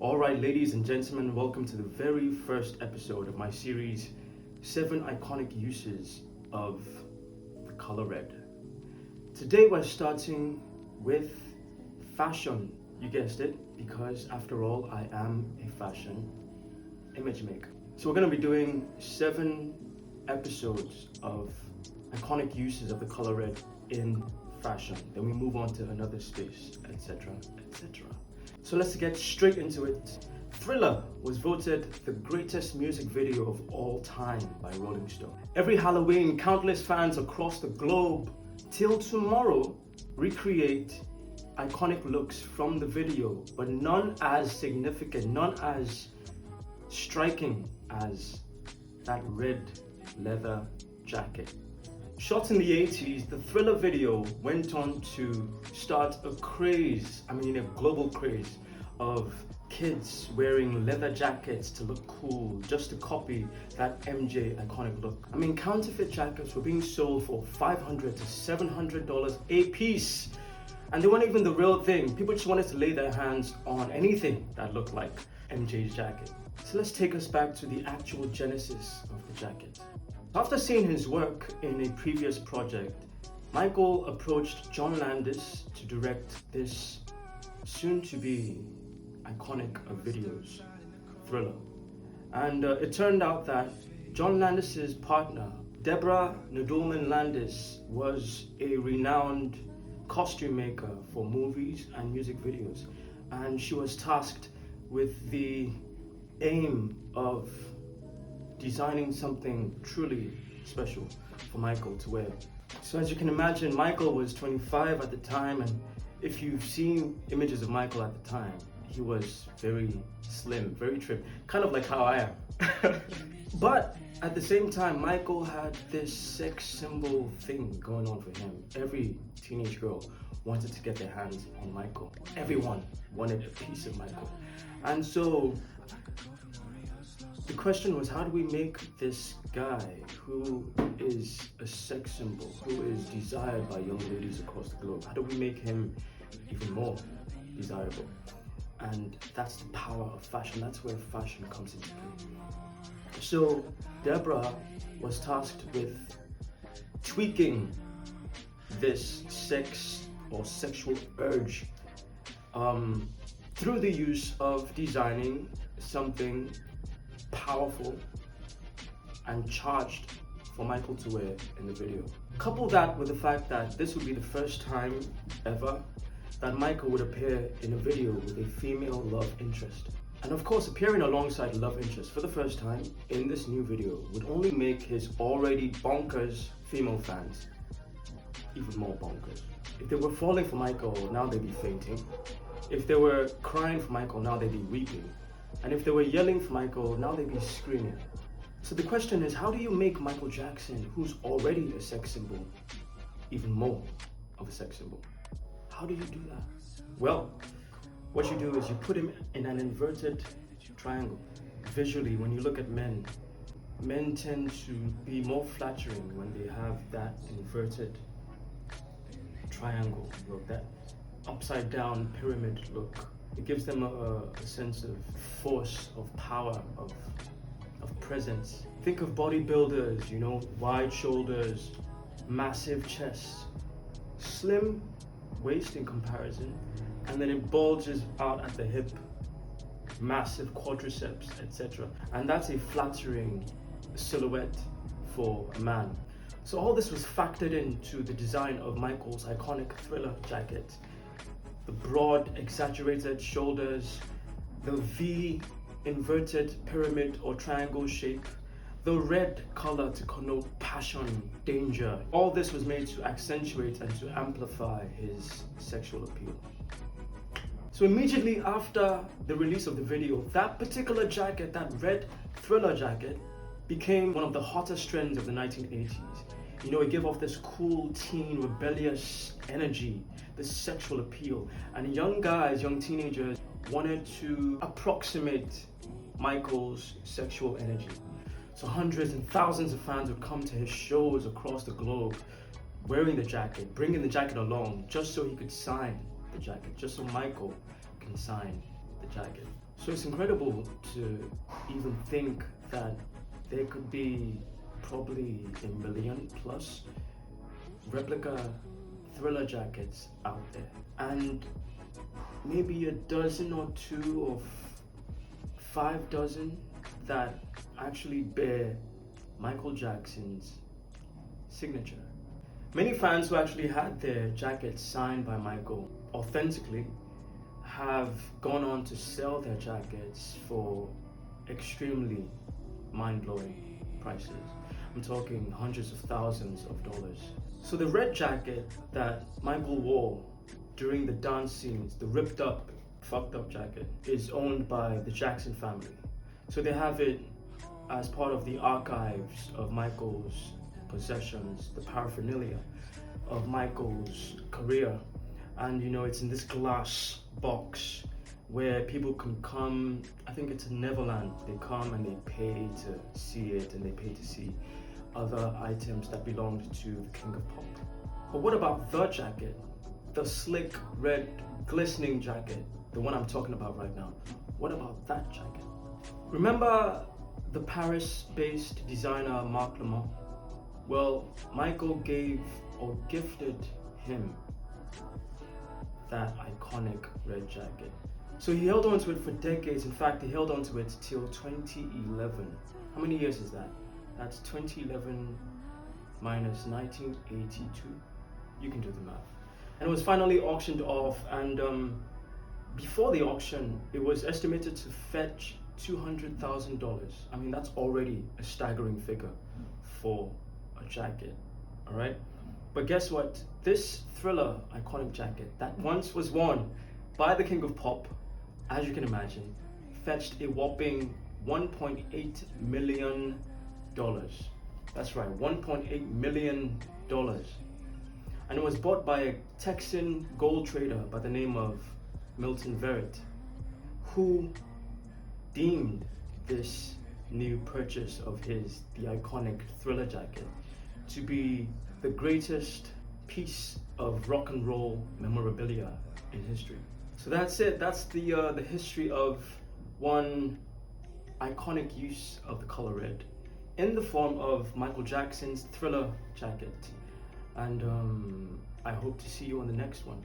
Alright, ladies and gentlemen, welcome to the very first episode of my series 7 Iconic Uses of the Color Red. Today we're starting with fashion, you guessed it, because after all, I am a fashion image maker. So we're going to be doing 7 episodes of iconic uses of the color red in fashion. Then we move on to another space, etc., etc. So let's get straight into it. Thriller was voted the greatest music video of all time by Rolling Stone. Every Halloween, countless fans across the globe till tomorrow recreate iconic looks from the video, but none as significant, none as striking as that red leather jacket. Shot in the 80s, the Thriller video went on to start a craze, a global craze of kids wearing leather jackets to look cool, just to copy that MJ iconic look. Counterfeit jackets were being sold for $500 to $700 a piece, and they weren't even the real thing. People just wanted to lay their hands on anything that looked like MJ's jacket. So let's take us back to the actual genesis of the jacket. After seeing his work in a previous project, Michael approached John Landis to direct this soon-to-be iconic of videos, Thriller. And it turned out that John Landis's partner, Deborah Nadoolman Landis, was a renowned costume maker for movies and music videos. And she was tasked with the aim of designing something truly special for Michael to wear. So as you can imagine, Michael was 25 at the time, and if you've seen images of Michael at the time, he was very slim, very trim, kind of like how I am. But at the same time, Michael had this sex symbol thing going on for him. Every teenage girl wanted to get their hands on Michael. Everyone wanted a piece of Michael. And so the question was, how do we make this guy who is a sex symbol, who is desired by young ladies across the globe, how do we make him even more desirable? And that's the power of fashion. That's where fashion comes into play. So Deborah was tasked with tweaking this sex or sexual urge through the use of designing something powerful and charged for Michael to wear in the video. Couple that with the fact that this would be the first time ever that Michael would appear in a video with a female love interest. And of course, appearing alongside a love interest for the first time in this new video would only make his already bonkers female fans even more bonkers. If they were falling for Michael, now they'd be fainting. If they were crying for Michael, now they'd be weeping. And if they were yelling for Michael, now they'd be screaming. So the question is, how do you make Michael Jackson, who's already a sex symbol, even more of a sex symbol? How do you do that? Well, what you do is you put him in an inverted triangle. Visually, when you look at men tend to be more flattering when they have that inverted triangle look, that upside down pyramid look. It gives them a sense of force, of power, of presence. Think of bodybuilders, wide shoulders, massive chests, slim waist in comparison, and then it bulges out at the hip, massive quadriceps, etc. And that's a flattering silhouette for a man. So all this was factored into the design of Michael's iconic Thriller jacket. The broad, exaggerated shoulders, the V inverted pyramid or triangle shape, the red color to connote passion, danger. All this was made to accentuate and to amplify his sexual appeal. So immediately after the release of the video, that particular jacket, that red Thriller jacket, became one of the hottest trends of the 1980s. It gave off this cool teen, rebellious energy, this sexual appeal. And young guys, young teenagers wanted to approximate Michael's sexual energy. So hundreds and thousands of fans would come to his shows across the globe wearing the jacket, bringing the jacket along just so he could sign the jacket, just so Michael can sign the jacket. So it's incredible to even think that there could be probably a million plus replica Thriller jackets out there, and maybe a dozen or two or 5 dozen that actually bear Michael Jackson's signature. Many fans who actually had their jackets signed by Michael authentically have gone on to sell their jackets for extremely mind-blowing prices. I'm talking hundreds of thousands of dollars. So the red jacket that Michael wore during the dance scenes, the ripped up, fucked up jacket, is owned by the Jackson family. So they have it as part of the archives of Michael's possessions, the paraphernalia of Michael's career. And it's in this glass box where people can come. I think it's in Neverland. They come and they pay to see it, and they pay to see other items that belonged to the King of Pop. But what about the jacket? The slick red glistening jacket, the one I'm talking about right now. What about that jacket? Remember the Paris-based designer Marc Lemont? Well, Michael gave or gifted him that iconic red jacket. So he held on to it for decades. In fact, he held on to it till 2011. How many years is that? That's 2011 minus 1982. You can do the math. And it was finally auctioned off, and before the auction, it was estimated to fetch $200,000. I mean, that's already a staggering figure for a jacket, all right? But guess what? This Thriller iconic jacket that once was worn by the King of Pop, as you can imagine, fetched a whopping $1.8 million. That's right, $1.8 million. And it was bought by a Texan gold trader by the name of Milton Verrett, who deemed this new purchase of his, the iconic Thriller jacket, to be the greatest piece of rock and roll memorabilia in history. So that's it. That's the history of one iconic use of the color red in the form of Michael Jackson's Thriller jacket. And I hope to see you on the next one.